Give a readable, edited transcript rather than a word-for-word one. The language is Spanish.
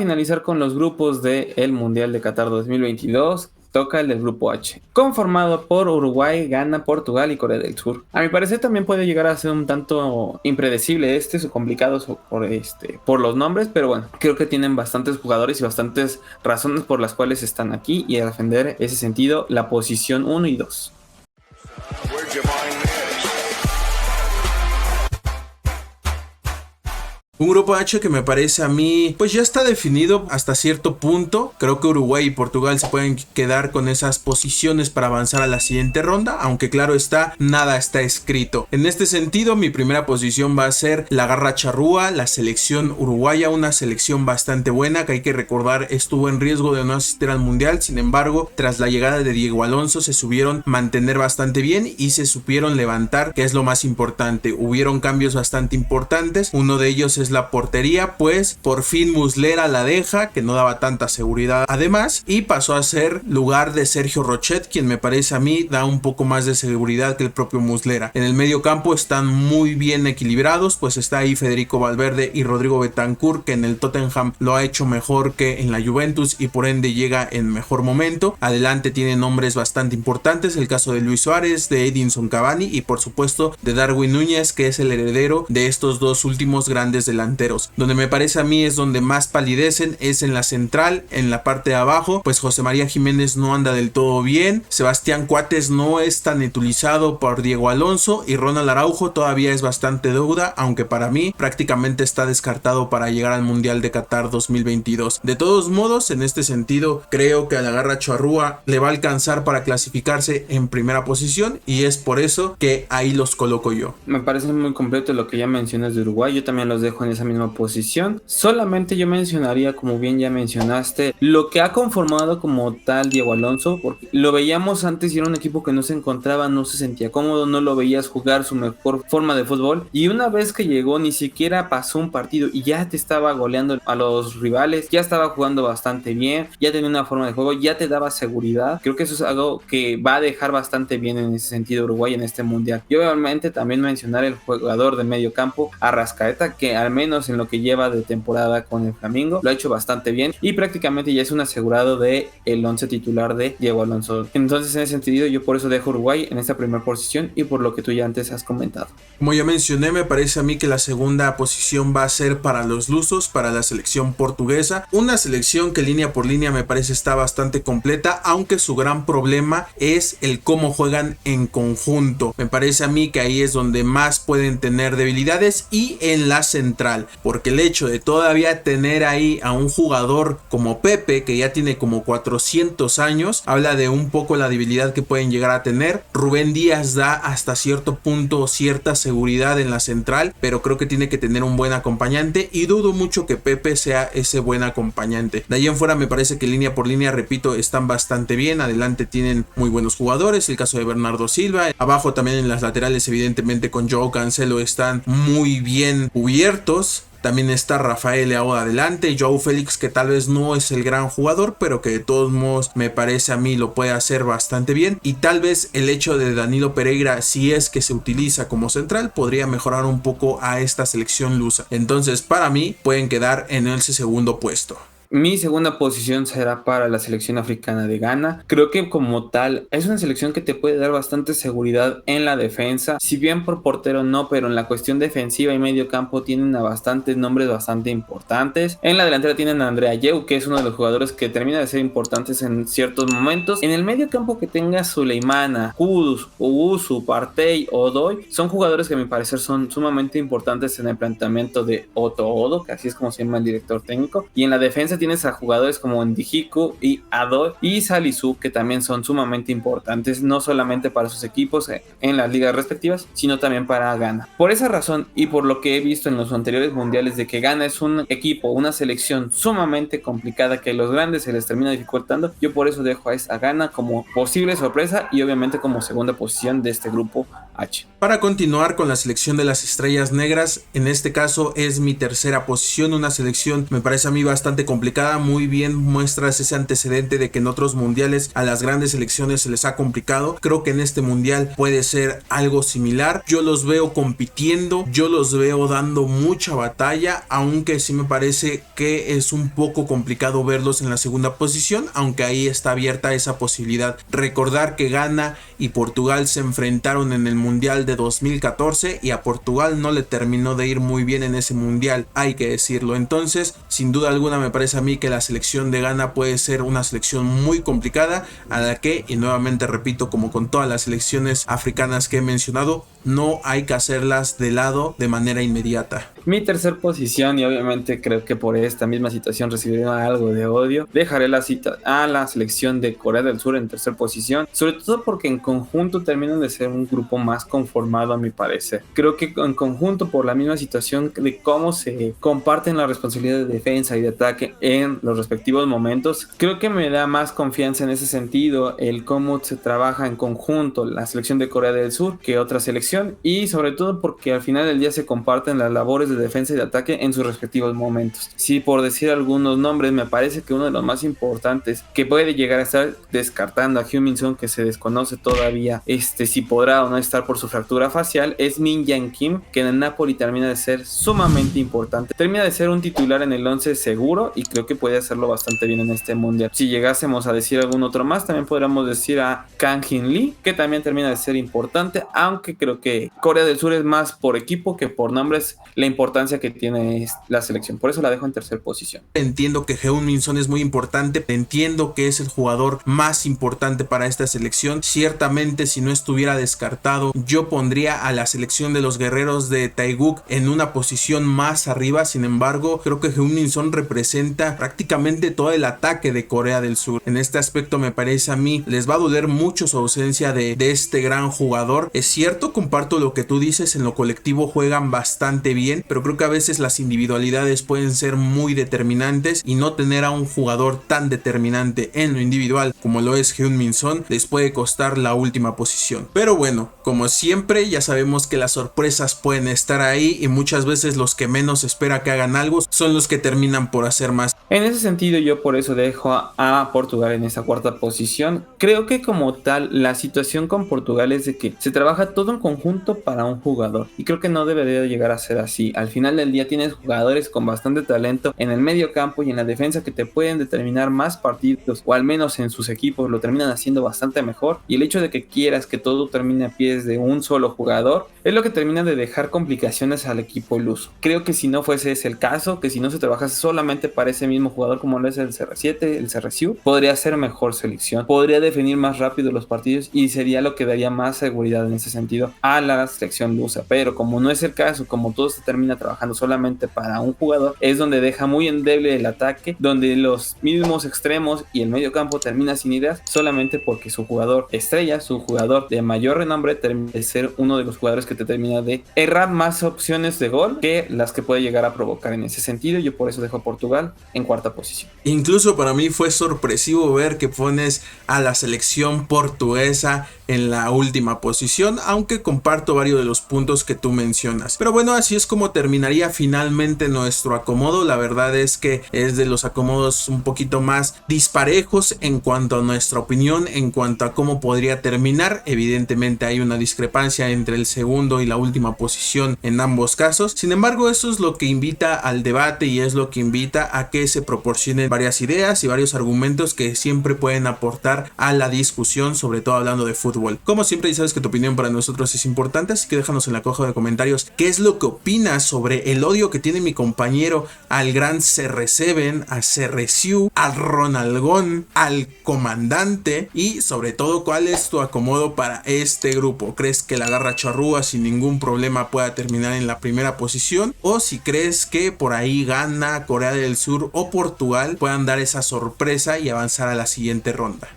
finalizar con los grupos del Mundial de Qatar 2022, toca el del grupo H, conformado por Uruguay, Ghana, Portugal y Corea del Sur. A mi parecer también puede llegar a ser un tanto impredecible o complicado por los nombres, pero bueno, creo que tienen bastantes jugadores y bastantes razones por las cuales están aquí y a defender ese sentido la posición 1 y 2. Un grupo H que me parece a mí, pues ya está definido hasta cierto punto. Creo que Uruguay y Portugal se pueden quedar con esas posiciones para avanzar a la siguiente ronda, aunque claro está, nada está escrito. En este sentido, mi primera posición va a ser la Garra Charrúa, la selección uruguaya, una selección bastante buena que hay que recordar estuvo en riesgo de no asistir al Mundial. Sin embargo, tras la llegada de Diego Alonso se supieron mantener bastante bien y se supieron levantar, que es lo más importante. Hubieron cambios bastante importantes, uno de ellos es la portería, pues por fin Muslera la deja, que no daba tanta seguridad además, y pasó a ser lugar de Sergio Rochet, quien me parece a mí da un poco más de seguridad que el propio Muslera. En el medio campo están muy bien equilibrados, pues está ahí Federico Valverde y Rodrigo Bentancur, que en el Tottenham lo ha hecho mejor que en la Juventus y por ende llega en mejor momento. Adelante tiene nombres bastante importantes, el caso de Luis Suárez, de Edinson Cavani y por supuesto de Darwin Núñez, que es el heredero de estos dos últimos grandes delanteros. Donde me parece a mí es donde más palidecen es en la central, en la parte de abajo, pues José María Jiménez no anda del todo bien, Sebastián Coates no es tan utilizado por Diego Alonso y Ronald Araujo todavía es bastante duda, aunque para mí prácticamente está descartado para llegar al Mundial de Qatar 2022. De todos modos, en este sentido, creo que a la Garra Charrúa le va a alcanzar para clasificarse en primera posición y es por eso que ahí los coloco yo. Me parece muy completo lo que ya mencionas de Uruguay, yo también los dejo en esa misma posición. Solamente yo mencionaría, como bien ya mencionaste, lo que ha conformado como tal Diego Alonso, porque lo veíamos antes y era un equipo que no se encontraba, no se sentía cómodo, no lo veías jugar su mejor forma de fútbol, y una vez que llegó ni siquiera pasó un partido y ya te estaba goleando a los rivales, ya estaba jugando bastante bien, ya tenía una forma de juego, ya te daba seguridad. Creo que eso es algo que va a dejar bastante bien en ese sentido Uruguay en este mundial. Y obviamente también mencionar el jugador del medio campo, Arrascaeta, que al menos en lo que lleva de temporada con el Flamengo lo ha hecho bastante bien y prácticamente ya es un asegurado de el 11 titular de Diego Alonso. Entonces en ese sentido yo por eso dejo Uruguay en esta primera posición y por lo que tú ya antes has comentado. Como ya mencioné, me parece a mí que la segunda posición va a ser para los lusos, para la selección portuguesa, una selección que línea por línea me parece está bastante completa, aunque su gran problema es el cómo juegan en conjunto. Me parece a mí que ahí es donde más pueden tener debilidades y en la central, porque el hecho de todavía tener ahí a un jugador como Pepe, que ya tiene como 400 años, habla de un poco la debilidad que pueden llegar a tener. Rubén Díaz da hasta cierto punto cierta seguridad en la central, pero creo que tiene que tener un buen acompañante y dudo mucho que Pepe sea ese buen acompañante. De ahí en fuera me parece que línea por línea, repito, están bastante bien. Adelante tienen muy buenos jugadores, el caso de Bernardo Silva. Abajo también en las laterales, evidentemente con Joao Cancelo están muy bien cubiertos. También está Rafael Leao adelante, Joao Félix, que tal vez no es el gran jugador, pero que de todos modos me parece a mí lo puede hacer bastante bien. Y tal vez el hecho de Danilo Pereira, si es que se utiliza como central, podría mejorar un poco a esta selección lusa. Entonces para mí pueden quedar en ese segundo puesto. Mi segunda posición será para la selección africana de Ghana. Creo que como tal es una selección que te puede dar bastante seguridad en la defensa. Si bien por portero no, pero en la cuestión defensiva y medio campo tienen a bastantes nombres bastante importantes. En la delantera tienen a Andrea Yeu, que es uno de los jugadores que termina de ser importantes en ciertos momentos. En el medio campo que tenga Suleimana, Kudus, Owusu, Partey, Odoi, son jugadores que a mi parecer son sumamente importantes en el planteamiento de Otto Odo, que así es como se llama el director técnico. Y en la defensa tienes a jugadores como Ndijiku y Ado y Salisu, que también son sumamente importantes, no solamente para sus equipos en las ligas respectivas, sino también para Ghana. Por esa razón y por lo que he visto en los anteriores mundiales de que Ghana es un equipo, una selección sumamente complicada que a los grandes se les termina dificultando, yo por eso dejo a Ghana como posible sorpresa y obviamente como segunda posición de este grupo H. Para continuar con la selección de las estrellas negras, en este caso es mi tercera posición, una selección me parece a mí bastante complicada. Muy bien muestras ese antecedente de que en otros mundiales a las grandes selecciones se les ha complicado. Creo que en este mundial puede ser algo similar. Yo los veo compitiendo, yo los veo dando mucha batalla, aunque sí me parece que es un poco complicado verlos en la segunda posición, aunque ahí está abierta esa posibilidad. Recordar que Ghana y Portugal se enfrentaron en el mundial de 2014 y a Portugal no le terminó de ir muy bien en ese mundial, hay que decirlo. Entonces, sin duda alguna me parece a mí que la selección de Ghana puede ser una selección muy complicada, a la que, y nuevamente repito, como con todas las selecciones africanas que he mencionado, no hay que hacerlas de lado de manera inmediata. Mi tercer posición, y obviamente creo que por esta misma situación recibirá algo de odio, dejaré la cita a la selección de Corea del Sur en tercer posición, sobre todo porque en conjunto terminan de ser un grupo más conformado a mi parecer. Creo que en conjunto, por la misma situación de cómo se comparten las responsabilidades de defensa y de ataque en los respectivos momentos, creo que me da más confianza en ese sentido el cómo se trabaja en conjunto la selección de Corea del Sur que otra selección, y sobre todo porque al final del día se comparten las labores de defensa y de ataque en sus respectivos momentos. Si por decir algunos nombres, me parece que uno de los más importantes que puede llegar a estar, descartando a Heung-min Son, que se desconoce todavía si podrá o no estar por su fractura facial, es Min Jae Kim, que en el Napoli termina de ser sumamente importante, termina de ser un titular en el 11 seguro, y creo que puede hacerlo bastante bien en este mundial. Si llegásemos a decir algún otro más, también podríamos decir a Kang In Lee, que también termina de ser importante, aunque creo que Corea del Sur es más por equipo que por nombres la importancia que tiene la selección. Por eso la dejo en tercer posición. Entiendo que Heung-min Son es muy importante, entiendo que es el jugador más importante para esta selección. Ciertamente, si no estuviera descartado, yo pondría a la selección de los guerreros de Taeguk en una posición más arriba. Sin embargo, creo que Heung-min Son representa prácticamente todo el ataque de Corea del Sur. En este aspecto me parece a mí les va a doler mucho su ausencia de este gran jugador. Es cierto, comparto lo que tú dices, en lo colectivo juegan bastante bien, pero creo que a veces las individualidades pueden ser muy determinantes, y no tener a un jugador tan determinante en lo individual como lo es Heung-min Son les puede costar la última posición. Pero bueno, como siempre, ya sabemos que las sorpresas pueden estar ahí, y muchas veces los que menos espera que hagan algo son los que terminan por hacer más. En ese sentido, yo por eso dejo a Portugal en esa cuarta posición. Creo que como tal, la situación con Portugal es de que se trabaja todo en conjunto para un jugador, y creo que no debería llegar a ser así. Al final del día tienes jugadores con bastante talento en el medio campo y en la defensa que te pueden determinar más partidos, o al menos en sus equipos lo terminan haciendo bastante mejor, y el hecho de que quieras que todo termine a pies de un solo jugador es lo que termina de dejar complicaciones al equipo luso. Creo que si no fuese ese el caso, que si no se trabajase solamente para ese mismo jugador como lo es el CR7, el CRSU, podría ser mejor selección, podría definir más rápido los partidos, y sería lo que daría más seguridad en ese sentido a la selección lusa. Pero como no es el caso, como todo se termina trabajando solamente para un jugador, es donde deja muy endeble el ataque, donde los mismos extremos y el medio campo termina sin ideas, solamente porque su jugador estrella, su jugador de mayor renombre, termina de ser uno de los jugadores que te termina de errar más opciones de gol que las que puede llegar a provocar. En ese sentido, yo por eso dejo a Portugal en cuarta posición. Incluso para mí fue sorpresivo ver que pones a la selección portuguesa en la última posición, aunque comparto varios de los puntos que tú mencionas. Pero bueno, así es como terminaría finalmente nuestro acomodo. La verdad es que es de los acomodos un poquito más disparejos en cuanto a nuestra opinión, en cuanto a cómo podría terminar. Evidentemente hay una discrepancia entre el segundo y la última posición en ambos casos. Sin embargo, eso es lo que invita al debate, y es lo que invita a que se proporcionen varias ideas y varios argumentos que siempre pueden aportar a la discusión, sobre todo hablando de fútbol. Como siempre, ya sabes que tu opinión para nosotros es importante, así que déjanos en la caja de comentarios qué es lo que opinas sobre el odio que tiene mi compañero al gran CR7, a CRSU, al Ronalgón, al comandante, y sobre todo cuál es tu acomodo para este grupo. ¿Crees que la garra charrúa sin ningún problema pueda terminar en la primera posición? ¿O si crees que por ahí Ghana, Corea del Sur o Portugal puedan dar esa sorpresa y avanzar a la siguiente ronda?